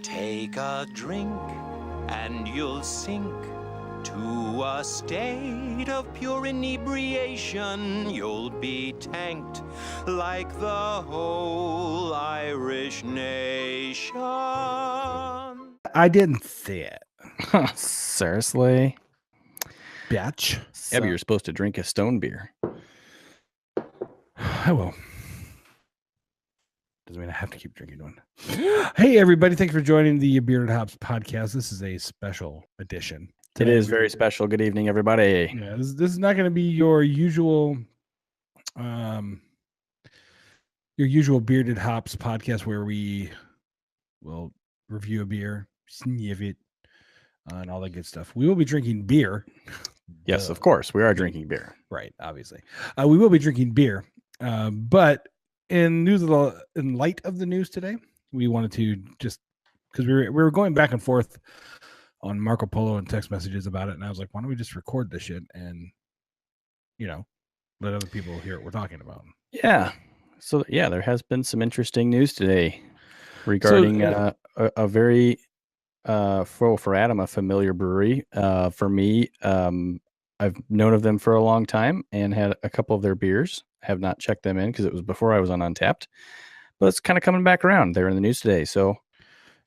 Take a drink and you'll sink to a state of pure inebriation. You'll be tanked like the whole Irish nation. I didn't say it. Seriously? Bitch. Yeah, but you're supposed to drink a stone beer. I will. Doesn't mean I have to keep drinking one. Hey, everybody. Thanks for joining the Bearded Hops podcast. This is a special edition. It is very special. Good evening, everybody. Yeah, this is not going to be your usual Bearded Hops podcast where we will review a beer, sniff it, and all that good stuff. We will be drinking beer. Yes, of course. We are drinking beer. Right, obviously. We will be drinking beer. But in light of the news today, we wanted to just because we were going back and forth on Marco Polo and text messages about it, and I was like, why don't we just record this shit and let other people hear what we're talking about? Yeah. So yeah, there has been some interesting news today regarding a very for Adam, a familiar brewery. For me, I've known of them for a long time and had a couple of their beers. Have not checked them in because it was before I was on Untapped, but it's kind of coming back around. They're in the news today. So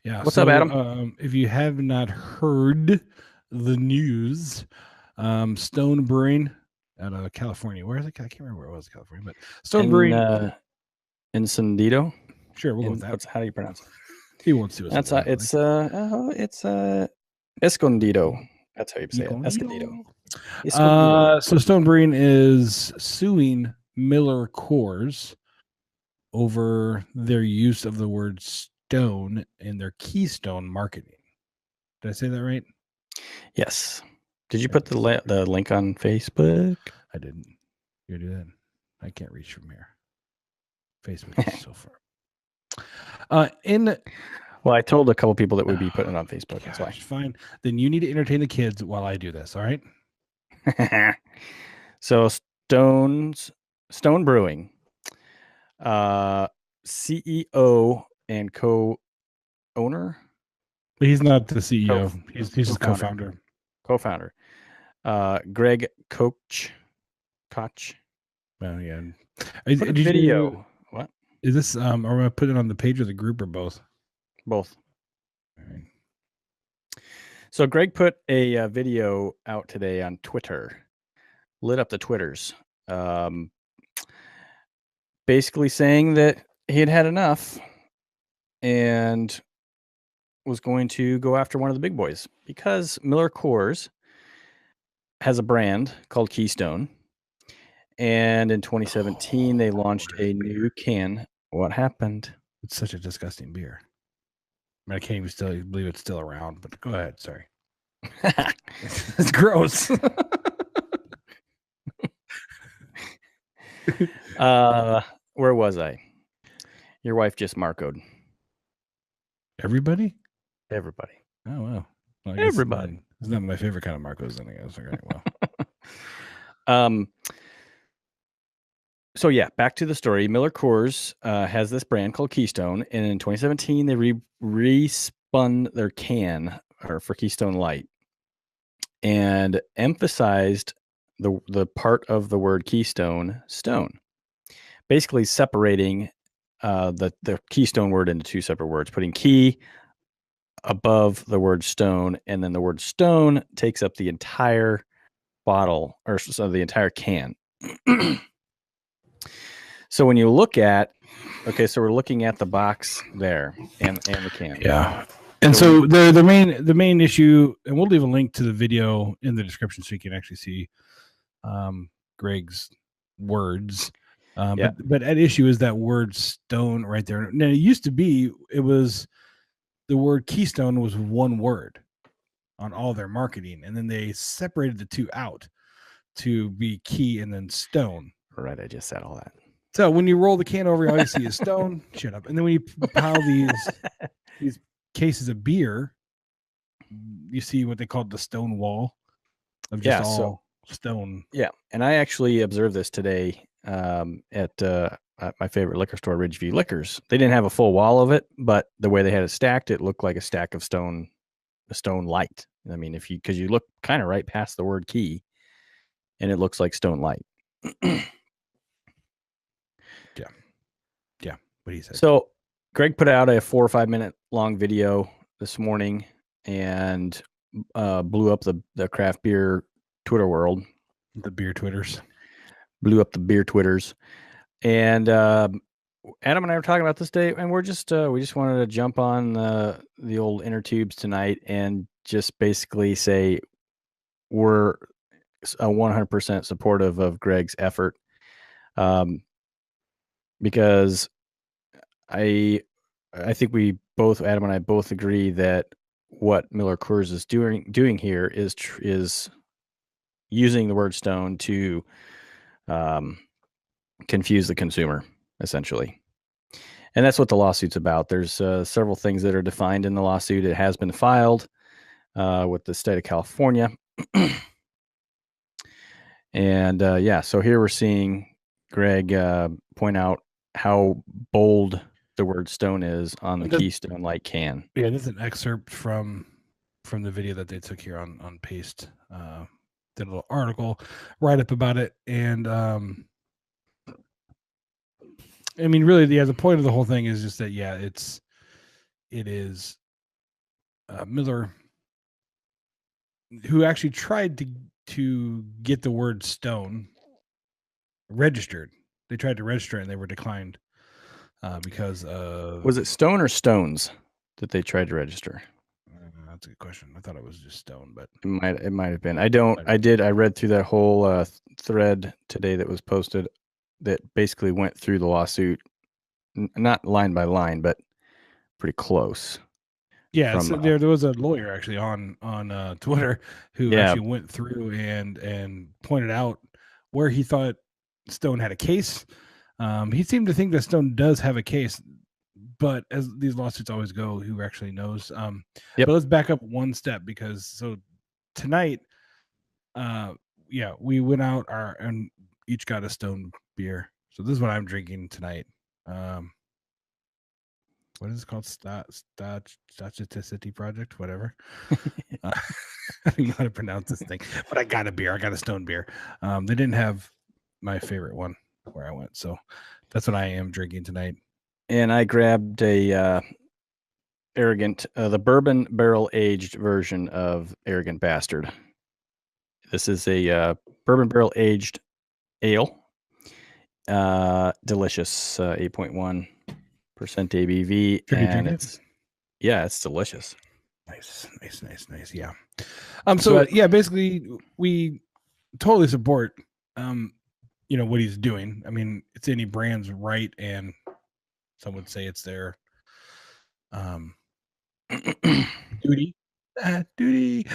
yeah, what's up, Adam? If you have not heard the news, Stone Brewing out of California. Where is it? I can't remember where it was, California, but Stone Brewing. Encendido? Sure, we'll go with that. How do you pronounce it? He won't see us. That's it's Escondido. That's how you say it. Escondido. So Stone Brewing is suing Miller Coors over their use of the word stone in their Keystone marketing. Did I say that right? Yes. Did you put the link on Facebook? I didn't. You do that. I can't reach from here. Facebook is so far. Well, I told a couple people that we'd be putting it on Facebook. That's why. Fine. Then you need to entertain the kids while I do this. All right. So Stone Brewing, CEO and co-owner. He's not the CEO. He's just co-founder. Co-founder. Greg Koch. Oh yeah. Video. What is this? Are we gonna put it on the page or the group or both? Both. All right. So Greg put a video out today on Twitter, lit up the Twitters, basically saying that he had enough and was going to go after one of the big boys because Miller Coors has a brand called Keystone. And in 2017, they launched a new can. What happened? It's such a disgusting beer. I mean, I can't even believe it's still around, but go ahead. Sorry. It's gross. Where was I? Your wife just Marcoed. Everybody? Everybody. Oh, wow. Well, everybody. It's not my favorite kind of Marcos, then I guess. Okay, well. So yeah, back to the story. Miller Coors has this brand called Keystone, and in 2017 they respun their can for Keystone Light and emphasized the part of the word Keystone, stone, basically separating the Keystone word into two separate words, putting key above the word stone, and then the word stone takes up the entire bottle or so the entire can. So when you look at, so we're looking at the box there and the can. Yeah. And so the main issue, and we'll leave a link to the video in the description so you can actually see Greg's words. But at issue is that word stone right there. Now it used to be, the word Keystone was one word on all their marketing, and then they separated the two out to be key and then stone. Right, I just said all that. So when you roll the can over, all you see is stone. Shut up. And then when you pile these cases of beer, you see what they called the stone wall of just stone. Yeah, and I actually observed this today at my favorite liquor store, Ridgeview Liquors. They didn't have a full wall of it, but the way they had it stacked, it looked like a stack of Stone Light. I mean, because you look kind of right past the word key, and it looks like Stone Light. Yeah. What he said. So Greg put out a 4 or 5 minute long video this morning and blew up the craft beer Twitter world. The beer Twitters. Blew up the beer Twitters. And Adam and I were talking about this day, and we just wanted to jump on the old inner tubes tonight and just basically say we're 100% supportive of Greg's effort, because I think we both, Adam and I both agree that what Miller Coors is doing here is using the word Stone to confuse the consumer, essentially. And that's what the lawsuit's about. There's several things that are defined in the lawsuit. It has been filed with the state of California. And so here we're seeing Greg point out how bold the word Stone is on the Keystone Light can. Yeah, this is an excerpt from the video that they took here on Paste. Did a little article write up about it, and I mean, really, the point of the whole thing is just that it is Miller who actually tried to get the word Stone registered. They tried to register it and they were declined because of... Was it Stone or Stones that they tried to register? That's a good question. I thought it was just Stone, but it might have been. I read through that whole thread today that was posted that basically went through the lawsuit, not line by line, but pretty close. Yeah, so there was a lawyer actually on Twitter who actually went through and pointed out where he thought Stone had a case. He seemed to think that Stone does have a case, but as these lawsuits always go, who actually knows? But let's back up one step, because tonight, we went out and each got a Stone beer. So this is what I'm drinking tonight. What is it called? Staticity Project, whatever. I don't know how to pronounce this thing, but I got a beer. I got a Stone beer. They didn't have my favorite one where I went, so that's what I am drinking tonight. And I grabbed a Arrogant, the bourbon barrel aged version of Arrogant Bastard. This is a bourbon barrel aged ale. Delicious, 8.1% ABV, and it's delicious. Nice. Yeah. So basically, we totally support what he's doing. I mean, it's any brand's right, and some would say it's their duty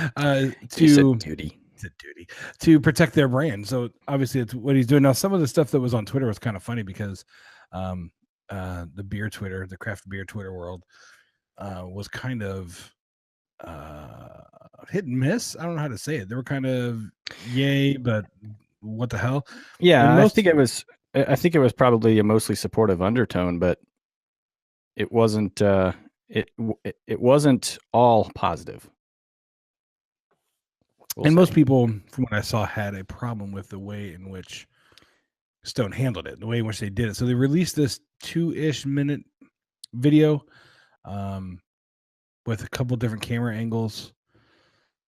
to protect their brand. So obviously it's what he's doing. Now, some of the stuff that was on Twitter was kind of funny because the beer Twitter, the craft beer Twitter world was kind of hit and miss. I don't know how to say it. They were kind of yay, but what the hell? Yeah, I think it was probably a mostly supportive undertone, but it wasn't it wasn't all positive. Most people, from what I saw, had a problem with the way in which Stone handled it, the way in which they did it. So they released this 2-ish minute video with a couple different camera angles.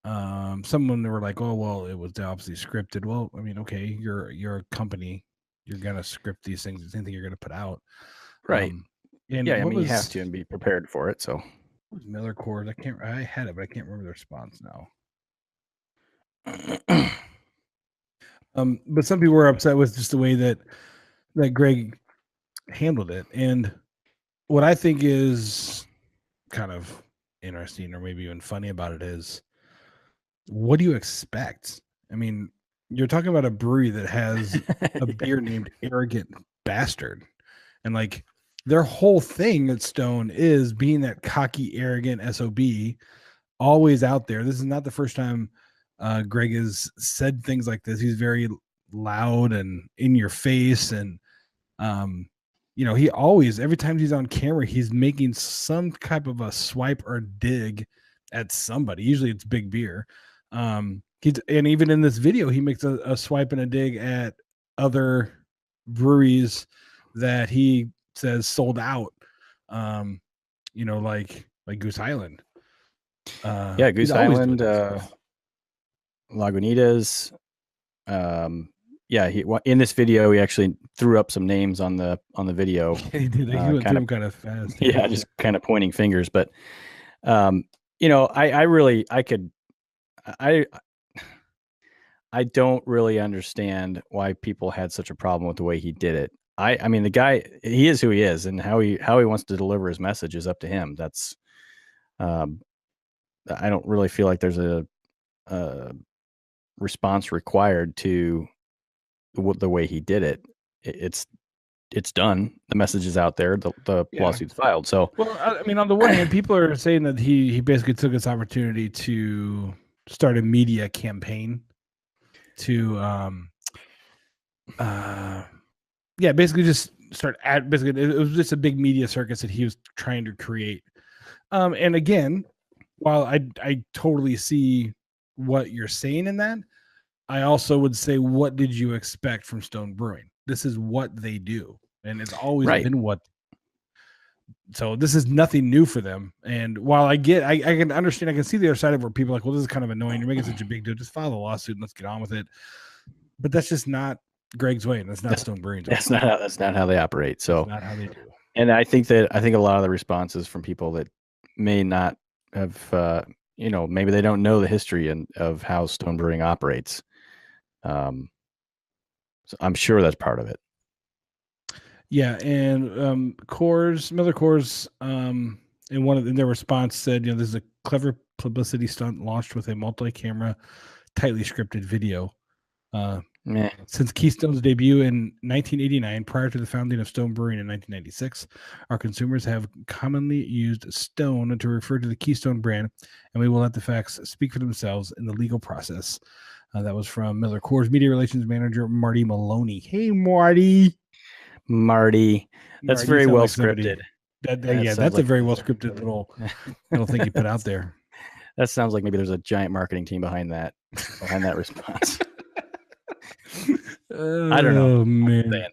Some of them were like, "Oh, well, it was obviously scripted." Well, I mean, okay, you're a company, you're gonna script these things. It's anything you're gonna put out, right? And you have to and be prepared for it. So, what was Miller Coors? I had it, but I can't remember the response now. But some people were upset with just the way that Greg handled it. And what I think is kind of interesting or maybe even funny about it is, what do you expect? I mean, you're talking about a brewery that has a beer named Arrogant Bastard, and like their whole thing at Stone is being that cocky, arrogant SOB, always out there. This is not the first time Greg has said things like this. He's very loud and in your face, and he always, every time he's on camera, he's making some type of a swipe or dig at somebody. Usually it's big beer. And even in this video, he makes a swipe and a dig at other breweries that he says sold out. Like Goose Island. Goose Island, Lagunitas. He in this video he actually threw up some names on the video. He did. He went through them kind of fast. Yeah, just kind of pointing fingers. But I don't really understand why people had such a problem with the way he did it. I mean, the guy, he is who he is, and how he wants to deliver his message is up to him. That's I don't really feel like there's a response required to the way he did it. It's done. The message is out there. The lawsuit's filed. So, well, I mean, on the one hand, people are saying that he basically took this opportunity to start a media campaign to, basically just start basically it was just a big media circus that he was trying to create. And again, while I totally see what you're saying in that, I also would say, what did you expect from Stone Brewing? This is what they do, and it's always been what. So this is nothing new for them. And while I can understand, I can see the other side of where people are like, well, this is kind of annoying. You're making such a big deal. Just file the lawsuit and let's get on with it. But that's just not Greg's way, and that's not Stone Brewing's way. That's not how they operate. So that's not how they do. And I think a lot of the responses from people that may not have, maybe they don't know the history of how Stone Brewing operates. So I'm sure that's part of it. Yeah, and Miller Coors, in their response said, this is a clever publicity stunt launched with a multi-camera, tightly scripted video. Since Keystone's debut in 1989, prior to the founding of Stone Brewing in 1996, our consumers have commonly used Stone to refer to the Keystone brand, and we will let the facts speak for themselves in the legal process. That was from Miller Coors Media Relations Manager Marty Maloney. Hey, Marty. That's very well scripted. That's a very well scripted little thing you put out there. That sounds like maybe there's a giant marketing team behind that response. I don't know, man.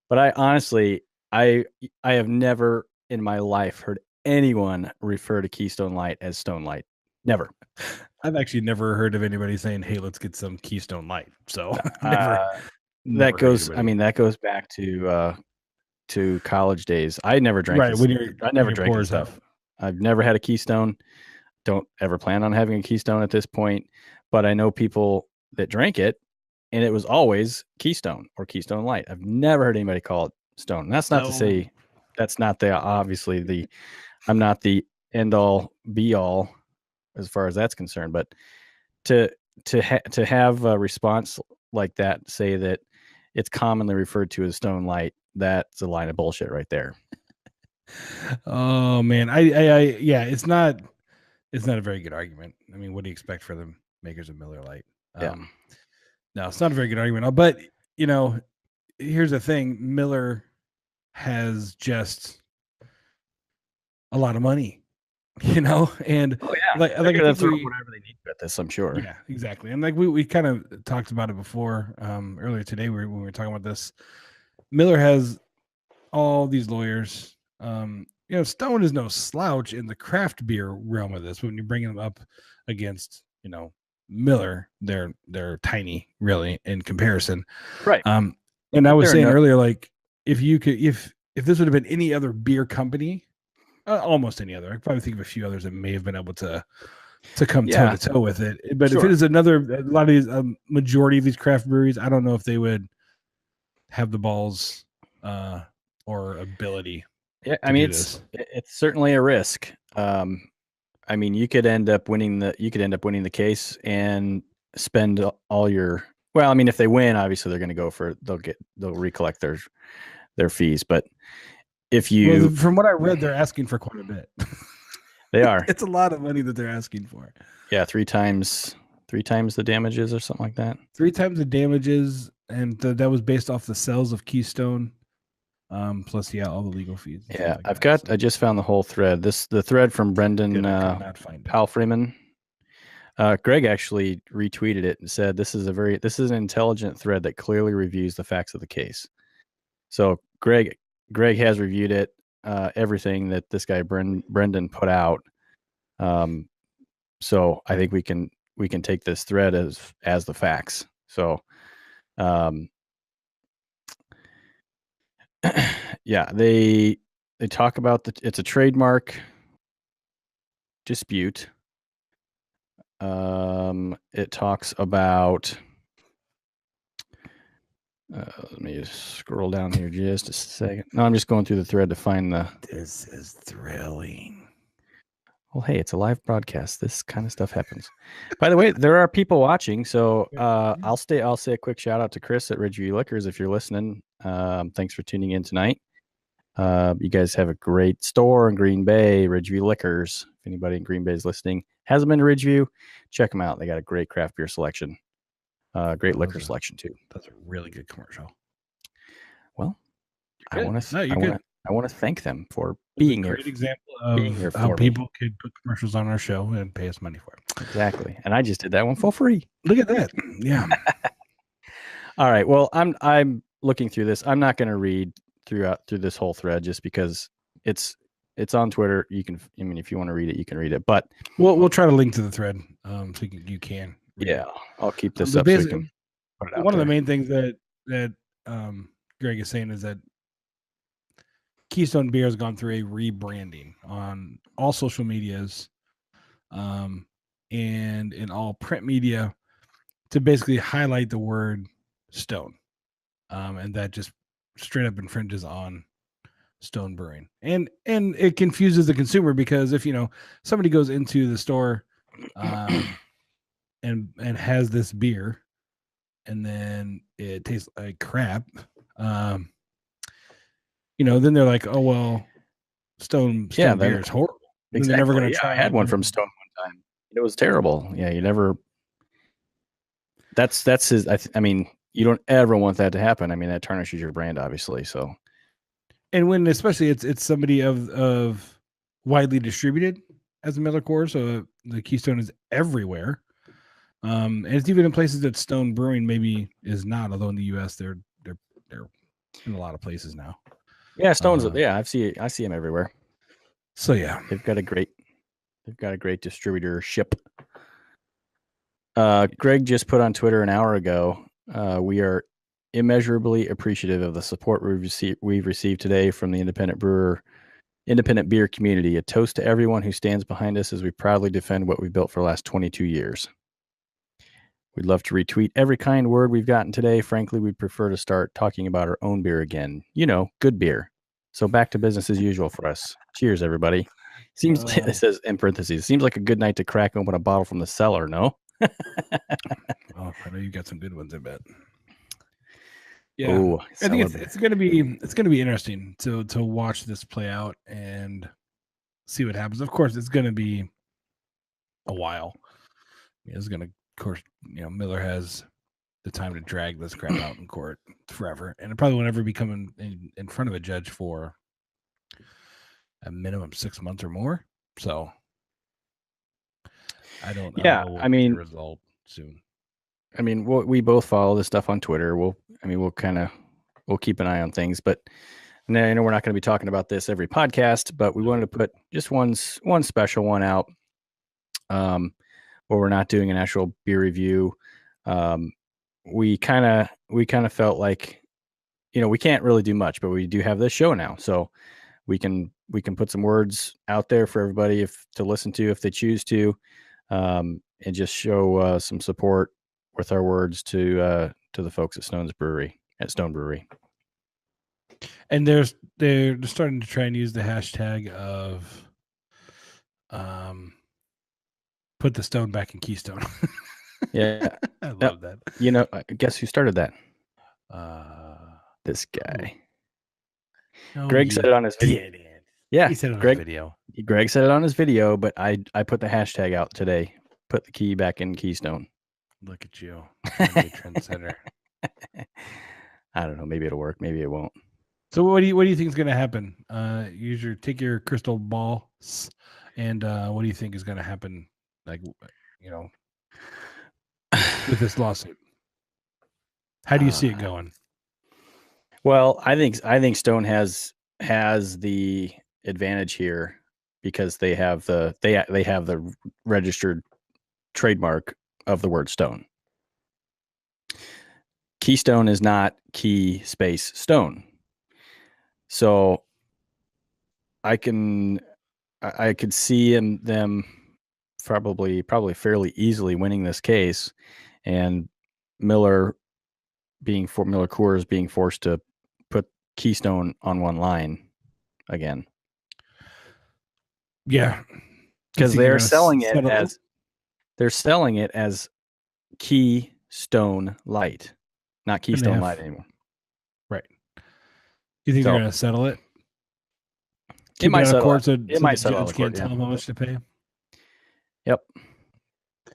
But I honestly, I have never in my life heard anyone refer to Keystone Light as Stone Light. Never. I've actually never heard of anybody saying, "Hey, let's get some Keystone Light." So that goes back to college days. I never drank. I never drank this stuff. I've never had a Keystone. Don't ever plan on having a Keystone at this point. But I know people that drank it, and it was always Keystone or Keystone Light. I've never heard anybody call it Stone. And that's not to say that's not I'm not the end all be all as far as that's concerned. But to have a response like that, say that it's commonly referred to as Stone Light, that's a line of bullshit right there. Oh man, it's not a very good argument. I mean, what do you expect for the makers of Miller Lite? No, it's not a very good argument. But here's the thing: Miller has just a lot of money, and like they're throw whatever they need at this, I'm sure. Yeah, exactly. And like we kind of talked about it before earlier today when we were talking about this. Miller has all these lawyers. Stone is no slouch in the craft beer realm of this. When you're bringing them up against, Miller, they're tiny, really, in comparison. Right. And I was saying earlier, like if this would have been any other beer company, almost any other, I probably think of a few others that may have been able to come toe to toe with it. But if it is a lot of these, majority of these craft breweries, I don't know if they would have the balls or ability. Yeah, I mean it's certainly a risk. I mean, you could end up winning the case and spend all your. Well, I mean, if they win, obviously they're going to they'll recollect their fees. But if you, from what I read, they're asking for quite a bit. They are. It's a lot of money that they're asking for. Yeah, three times the damages or something like that. 3 times the damages, and that was based off the sales of Keystone. Plus all the legal fees. Yeah, I just found the whole thread. The thread from Brendan Powell Freeman. Greg actually retweeted it and said this is an intelligent thread that clearly reviews the facts of the case. So Greg has reviewed it, everything that this guy Brendan put out. So I think we can take this thread as the facts. So yeah, they talk about it's a trademark dispute. It talks about let me just scroll down here just a second. No, I'm just going through the thread to find This is thrilling. Well, hey, it's a live broadcast. This kind of stuff happens. By the way, there are people watching, so I'll say a quick shout out to Chris at Ridgeview Liquors if you're listening. Thanks for tuning in tonight. You guys have a great store in Green Bay, Ridgeview Liquors. If anybody in Green Bay is listening, hasn't been to Ridgeview, check them out. They got a great craft beer selection, great liquor selection too. That's a really good commercial. Well, I want to thank them for being here. Great example of how people could put commercials on our show and pay us money for it. Exactly, and I just did that one for free. Look at that. Yeah. All right. Well, I'm looking through this. I'm not going to read through this whole thread just because it's on Twitter. You can, if you want to read it, you can read it. But we'll try to link to the thread so you can. Yeah, I'll keep this up so we can put it out one of the main things that Greg is saying is that Keystone Beer has gone through a rebranding on all social medias, and in all print media to basically highlight the word Stone, and that just straight up infringes on Stone Brewing, and it confuses the consumer because if somebody goes into the store, and has this beer, and then it tastes like crap, then they're like, oh well, Stone beer is horrible. Exactly. They're never going to try. I had one from Stone one time. It was terrible. Yeah, you never. That's his. You don't ever want that to happen. That tarnishes your brand, obviously. So, and when especially it's somebody of widely distributed as a Miller Coors, so the Keystone is everywhere. And it's even in places that Stone Brewing maybe is not. Although in the U.S. they're in a lot of places now. Yeah, Stone's. I see them everywhere. So yeah, they've got a great distributorship. Greg just put on Twitter an hour ago. We are immeasurably appreciative of the support we've received today from the independent beer community. A toast to everyone who stands behind us as we proudly defend what we've built for the last 22 years. We'd love to retweet every kind word we've gotten today. Frankly, we'd prefer to start talking about our own beer again. Good beer. So back to business as usual for us. Cheers, everybody. It says in parentheses, seems like a good night to crack open a bottle from the cellar, no? Oh, I know you got some good ones, I bet. Yeah, ooh, I think it's gonna be interesting to watch this play out and see what happens. Of course, it's gonna be a while. It's gonna, of course, Miller has the time to drag this crap out in court forever, and it probably won't ever be coming in front of a judge for a minimum 6 months or more. So I don't know what the result soon. We both follow this stuff on Twitter. We'll keep an eye on things, but I know we're not going to be talking about this every podcast, but we wanted to put just one special one out, where we're not doing an actual beer review. We kind of felt like, we can't really do much, but we do have this show now, so we can put some words out there for everybody to listen to if they choose to, and just show some support with our words to the folks at Stone Brewery. And they're starting to try and use the hashtag of put the stone back in Keystone. Yeah. I love that. Guess who started that? This guy. Greg said it on his video. Yeah, he said it on his video. Greg said it on his video, but I put the hashtag out today. Put the key back in Keystone. Look at you. Trendsetter. I don't know. Maybe it'll work. Maybe it won't. So what do you think is going to happen? Take your crystal balls, and what do you think is going to happen? Like, with this lawsuit, how do you see it going? Well, I think Stone has the advantage here because they have the registered trademark of the word Stone. Keystone is not key space stone. So I could see them probably fairly easily winning this case, and Miller Coors being forced to put Keystone on one line again. Yeah, because they're selling it as Keystone Light, not Keystone Light anymore. Right. You think they're going to settle it? It might settle. Court, so it might the settle. Judge can't tell them how much to pay. Yep.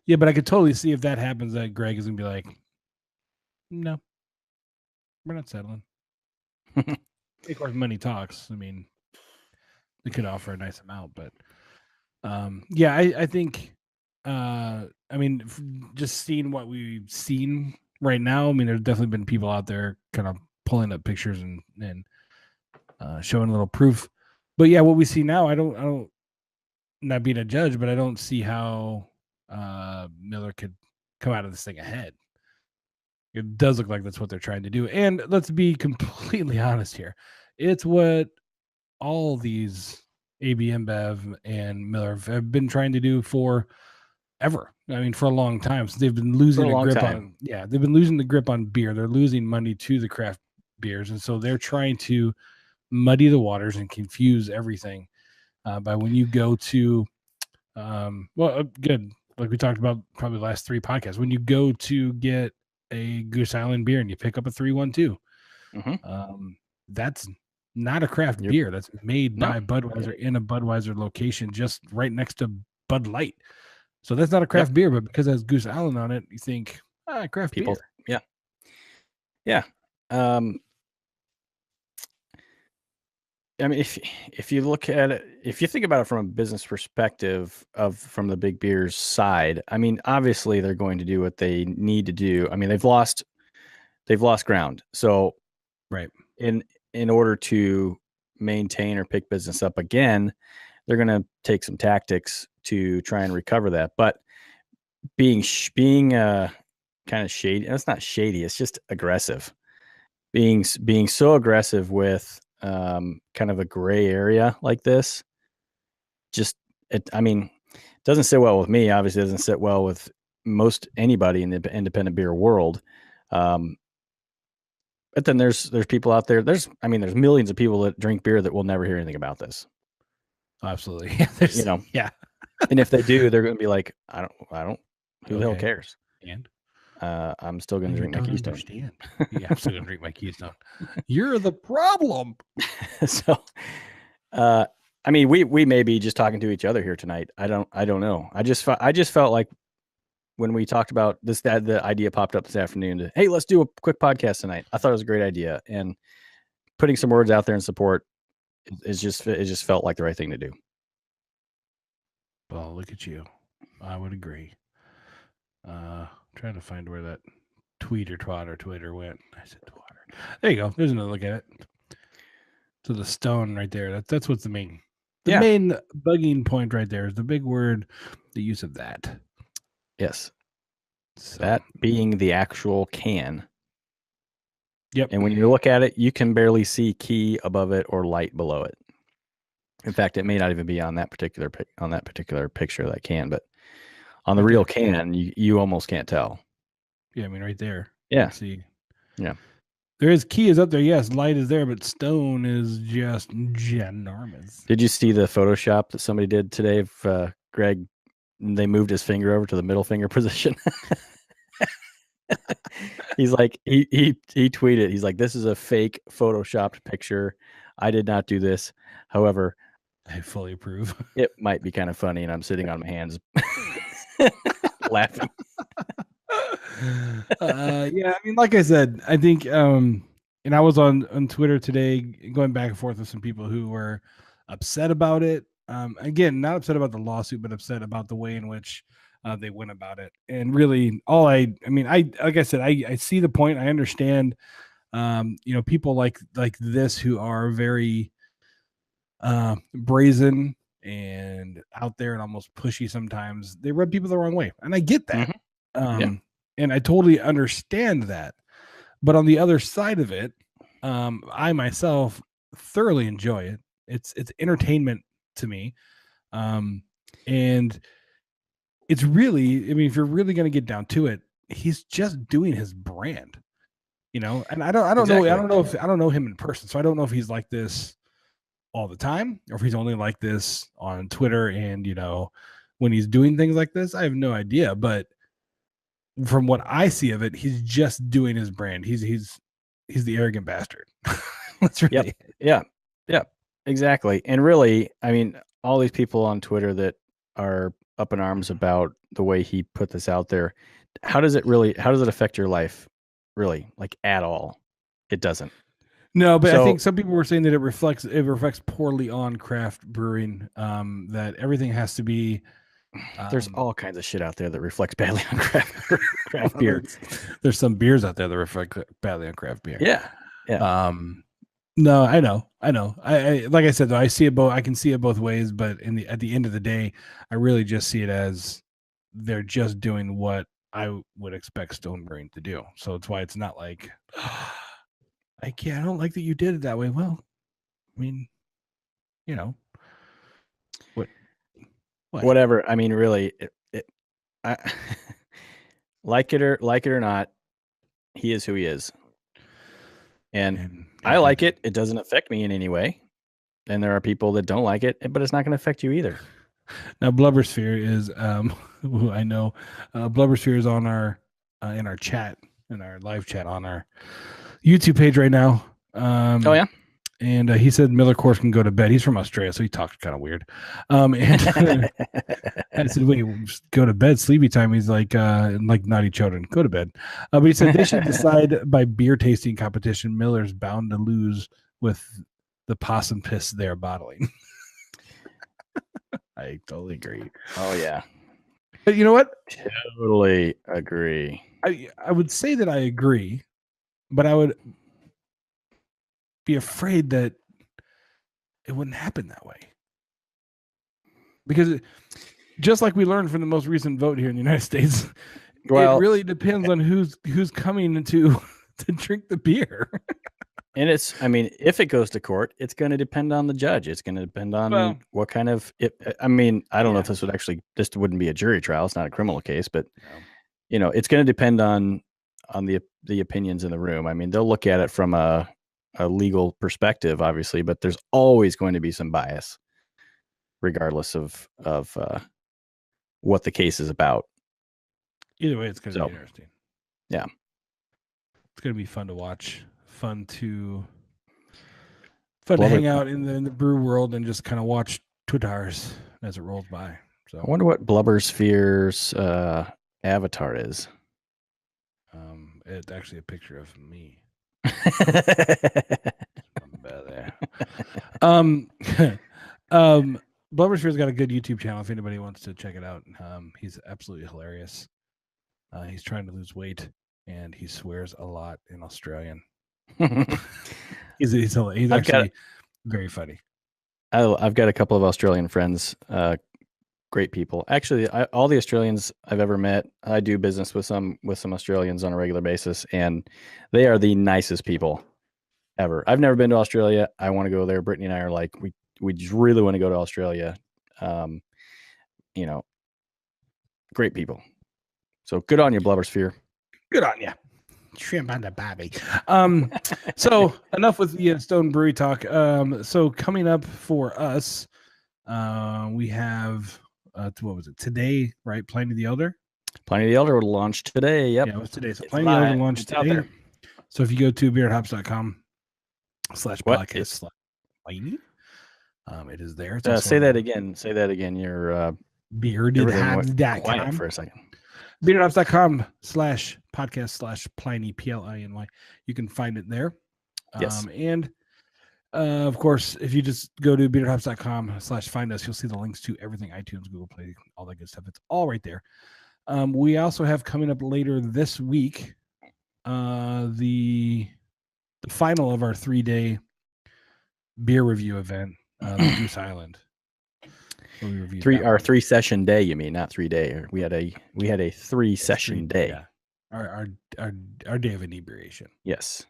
Yeah, but I could totally see if that happens that Greg is going to be like, no, we're not settling. Of course, money talks. I mean, they could offer a nice amount, but yeah, I think, I mean, just seeing what we've seen right now, I mean, there's definitely been people out there kind of pulling up pictures and showing a little proof. But yeah, what we see now, I don't, not being a judge, but I don't see how Miller could come out of this thing ahead. It does look like that's what they're trying to do. And let's be completely honest here. It's what all these AB InBev and Miller have been trying to do for ever. I mean, for a long time. So they've been losing the grip on, they've been losing the grip on beer. They're losing money to the craft beers. And so they're trying to muddy the waters and confuse everything by when you go to, good. Like we talked about probably the last 3 podcasts, when you go to get a Goose Island beer and you pick up a 312, that's not a craft beer. That's made by Budweiser in a Budweiser location just right next to Bud Light. So that's not a craft beer, but because it has Goose Island on it, you think, craft beer. Yeah. Yeah. I mean, if you look at it, if you think about it from a business perspective from the big beers side, I mean, obviously they're going to do what they need to do. I mean, they've lost ground. So right. In order to maintain or pick business up again, they're going to take some tactics to try and recover that. But being kind of shady, it's not shady, it's just aggressive. Being so aggressive with kind of a gray area like this, doesn't sit well with me. Obviously, it doesn't sit well with most anybody in the independent beer world. But then there's people out there. There's millions of people that drink beer that will never hear anything about this. Absolutely. Yeah. And if they do, they're going to be like, I don't. Who the hell cares? And I'm still going to drink my Keystone. Yeah, I'm still going to drink my Keystone. You're the problem. So, I mean, we may be just talking to each other here tonight. I don't know. I just felt like when we talked about this, that the idea popped up this afternoon hey, let's do a quick podcast tonight. I thought it was a great idea, and putting some words out there in support it just felt like the right thing to do. Well, look at you. I would agree. Trying to find where that Twitter went. I said twatter. There you go. There's another look at it. So the stone right there. That's what's the main bugging point right there is the big word, the use of that. Yes. So. That being the actual can. Yep. And when you look at it, you can barely see key above it or light below it. In fact, it may not even be on that particular picture of that can, but on the real can, you almost can't tell. Yeah, I mean, right there. Yeah. See. Yeah. There is key is up there. Yes, light is there, but stone is just ginormous. Did you see the Photoshop that somebody did today of Greg? They moved his finger over to the middle finger position. He's like, he tweeted, he's like, this is a fake Photoshopped picture. I did not do this. However, I fully approve. It might be kind of funny, and I'm sitting on my hands laughing. Yeah, I mean, like I said, I think and I was on Twitter today going back and forth with some people who were upset about it. Again, not upset about the lawsuit, but upset about the way in which they went about it. And really, I like I said, I see the point. I understand. People like this who are very brazen and out there and almost pushy sometimes. They rub people the wrong way, and I get that. And I totally understand that. But on the other side of it, I myself thoroughly enjoy it. It's entertainment to me, and it's really, I mean, if you're really going to get down to it, he's just doing his brand, And I don't know, I don't know him in person, so I don't know if he's like this all the time or if he's only like this on Twitter and when he's doing things like this. I have no idea, but from what I see of it, he's just doing his brand. He's the arrogant bastard. That's really yeah, exactly. And really, I mean, all these people on Twitter that are up in arms about the way he put this out there, how does it affect your life? Really, like at all? It doesn't. No, but I think some people were saying that it reflects poorly on craft brewing. That everything has to be. There's all kinds of shit out there that reflects badly on craft beer. There's some beers out there that reflect badly on craft beer. Yeah. No, I know. I like I said though, I see it both. I can see it both ways, but at the end of the day, I really just see it as they're just doing what I would expect Stone Brewing to do. So it's why it's not like, I don't like that you did it that way. Well, I mean, what? Whatever. I mean, really, I like it or not, he is who he is, and I like it. It doesn't affect me in any way, and there are people that don't like it, but it's not going to affect you either. Now, Blubbersphere is who I know. Blubbersphere is on our in our chat, in our live chat on our YouTube page right now. Oh yeah. And he said Miller Coors can go to bed. He's from Australia, so he talked kind of weird. And I said, "Wait, go to bed, sleepy time." He's like naughty children, go to bed. But he said they should decide by beer tasting competition. Miller's bound to lose with the possum piss they're bottling. I totally agree. Oh yeah. But you know what? Totally agree. I would say that I agree, but I would be afraid that it wouldn't happen that way. Because just like we learned from the most recent vote here in the United States, it really depends on who's coming to drink the beer. And if it goes to court, it's going to depend on the judge. It's going to depend on what kind of I don't know if this wouldn't be a jury trial. It's not a criminal case, but it's going to depend on the opinions in the room. I mean, they'll look at it from a legal perspective, obviously, but there's always going to be some bias, regardless of what the case is about. Either way, it's going to be interesting. Yeah, it's going to be fun to watch, fun to hang out in the brew world and just kind of watch Twitters as it rolls by. So I wonder what Blubbersphere's avatar is. It's actually a picture of me. Blubbersphere's got a good YouTube channel if anybody wants to check it out. He's absolutely hilarious. He's trying to lose weight and he swears a lot in Australian. he's actually very funny. I've got a couple of Australian friends, great people. Actually, all the Australians I've ever met, I do business with some Australians on a regular basis, and they are the nicest people ever. I've never been to Australia. I want to go there. Brittany and I are like, we just really want to go to Australia. Great people. So good on you, Blubbersphere. Good on you. Shrimp on the bobby. So enough with the Stone Brewery talk. So coming up for us, we have what was it today? Right, Pliny the Elder. Pliny the Elder will launch today. Yep, yeah, it was today. So Pliny the Elder launched today. So if you go to beardhops.com/podcast/Pliny, it is there. Say that again. Say that again. Your beardhops.com for a second. beardhops.com/podcast/Pliny, Pliny. You can find it there. Yes. And of course, if you just go to beardedhops.com/find us, you'll see the links to everything: iTunes, Google Play, all that good stuff. It's all right there. We also have coming up later this week the final of our 3-day beer review event, the Goose Island. We reviewed our 3-session day. You mean not 3-day? We had a 3-session day. Yeah, our day of inebriation. Yes.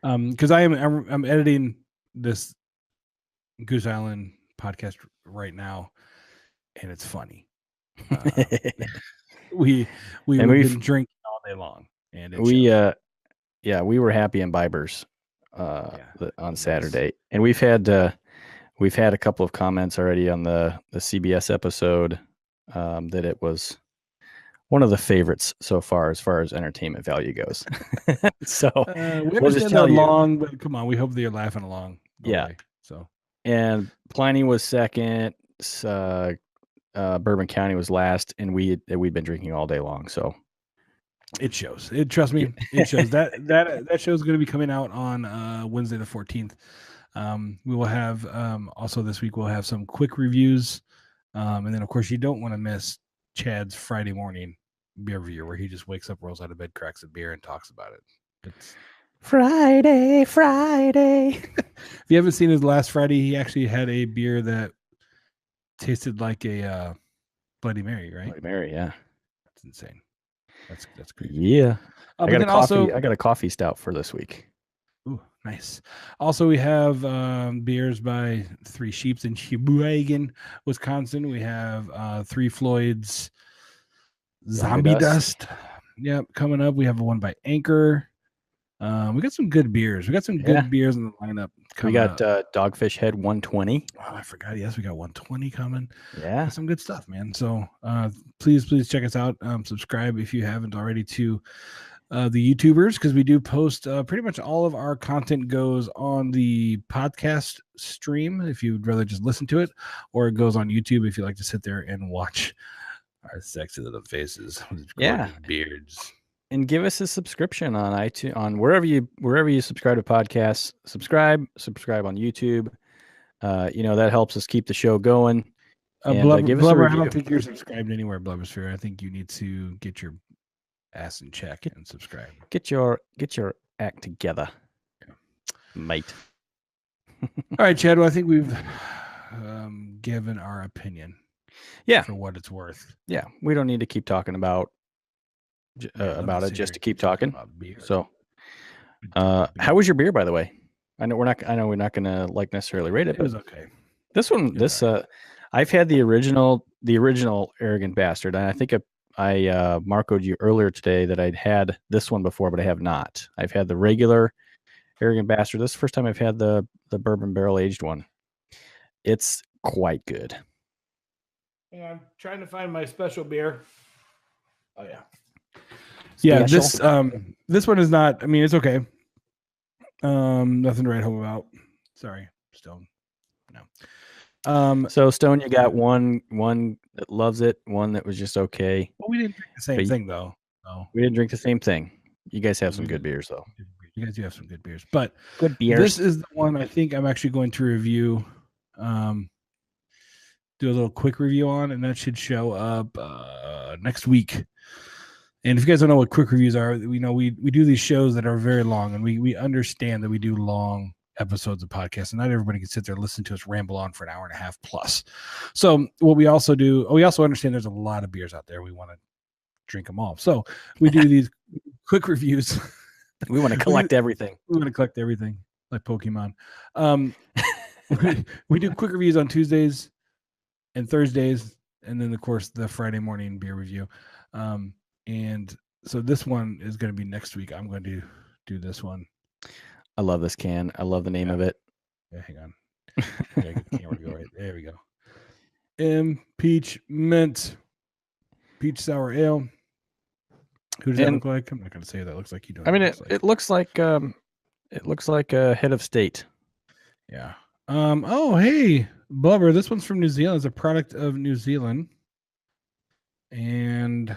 Because I'm editing this Goose Island podcast right now, and it's funny. We've been drinking all day long, and we were happy imbibers on Saturday, and we've had a couple of comments already on the CBS episode that it was one of the favorites so far as entertainment value goes. So we'll just tell you. Long, but come on, we hope they're laughing along. Yeah. So, and Pliny was second. Bourbon County was last, and we'd been drinking all day long. So it shows. Trust me, it shows. that show is going to be coming out on Wednesday the 14th. We will have also this week we'll have some quick reviews, and then of course you don't want to miss Chad's Friday morning beer review where he just wakes up, rolls out of bed, cracks a beer, and talks about it. It's Friday. If you haven't seen his last Friday, he actually had a beer that tasted like a Bloody Mary, right? Bloody Mary, yeah. That's insane. That's great. Yeah. I got a coffee stout for this week. Ooh, nice. Also, we have beers by Three Sheeps in Sheboygan, Wisconsin. We have Three Floyd's Zombie Dust. Yep, coming up. We have one by Anchor. We got some good beers. We got some good beers in the lineup. We got Dogfish Head 120. Oh, I forgot. Yes, we got 120 coming. Yeah, some good stuff, man. So please check us out. Subscribe if you haven't already to the YouTubers, because we do post pretty much all of our content goes on the podcast stream if you'd rather just listen to it, or it goes on YouTube if you like to sit there and watch our sexy little faces with beards. And give us a subscription on iTunes, on wherever you subscribe to podcasts. Subscribe on YouTube. That helps us keep the show going. Blubber, I don't think you're subscribed anywhere, Blubbersphere. I think you need to get your ass in check and subscribe. Get your act together, mate. All right, Chad. Well, I think we've given our opinion. Yeah, for what it's worth. Yeah, we don't need to keep talking about it just to keep talking. So, how was your beer, by the way? I know we're not going to necessarily rate it. It was okay. This one, I've had the original Arrogant Bastard, and I think I marcoed you earlier today that I'd had this one before, but I have not. I've had the regular Arrogant Bastard. This is the first time I've had the bourbon barrel aged one. It's quite good. Yeah, I'm trying to find my special beer. Oh yeah. Yeah, this one is not. I mean, it's okay. Nothing to write home about. Sorry, Stone. No. So Stone, you got one that loves it, one that was just okay. Well, we didn't drink the same thing though. No. We didn't drink the same thing. You guys have some good beers though. You guys do have some good beers, but good beers. This is the one I think I'm actually going to review. Do a little quick review on, and that should show up next week. And if you guys don't know what quick reviews are, we do these shows that are very long, and we understand that we do long episodes of podcasts, and not everybody can sit there and listen to us ramble on for an hour and a half plus. So what we also do, we also understand there's a lot of beers out there. We want to drink them all. So we do these quick reviews. We want to collect everything. We want to collect everything like Pokemon. We do quick reviews on Tuesdays and Thursdays, and then of course the Friday morning beer review. And so this one is going to be next week. I'm going to do this one. I love this can. I love the name of it. Yeah, hang on. Get the camera to go right there. We go. Impeachment peach sour ale. Who does that look like? I'm not going to say that. It looks like you don't. I mean, it looks like a head of state. Yeah. Oh, hey, Blubber. This one's from New Zealand. It's a product of New Zealand, and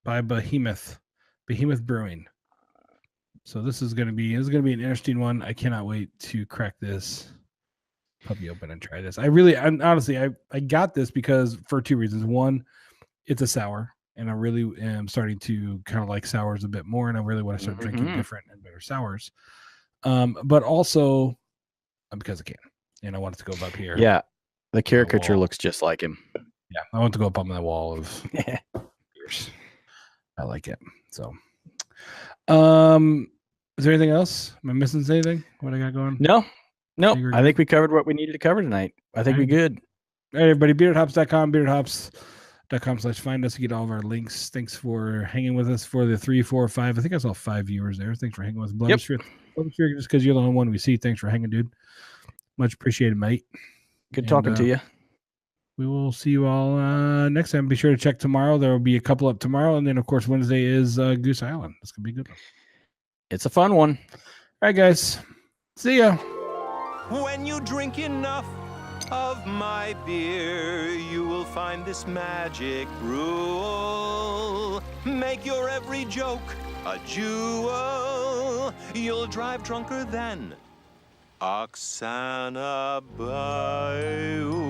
by Behemoth Brewing. So this is gonna be an interesting one. I cannot wait to crack this puppy open and try this. Honestly, I got this because for two reasons. One, it's a sour, and I really am starting to kind of like sours a bit more, and I really want to start drinking different and better sours. But also because I can, and I want it to go up here. Yeah, the caricature looks just like him. Yeah, I want to go up on my wall of beers. I like it. So, is there anything else? Am I missing anything? What I got going? No. I think we covered what we needed to cover tonight. I think we're good. All right, everybody. Beardedhops.com, beardedhops.com/find us to get all of our links. Thanks for hanging with us for the 3, 4, 5. I think I saw 5 viewers there. Thanks for hanging with us. Blemish, just because you're the only one we see. Thanks for hanging, dude. Much appreciated, mate. Good talking to you. We will see you all next time. Be sure to check tomorrow. There will be a couple up tomorrow. And then, of course, Wednesday is Goose Island. That's going to be a good one. It's a fun one. All right, guys. See ya. When you drink enough of my beer, you will find this magic brew. Make your every joke a jewel. You'll drive drunker than Oksana Bayou.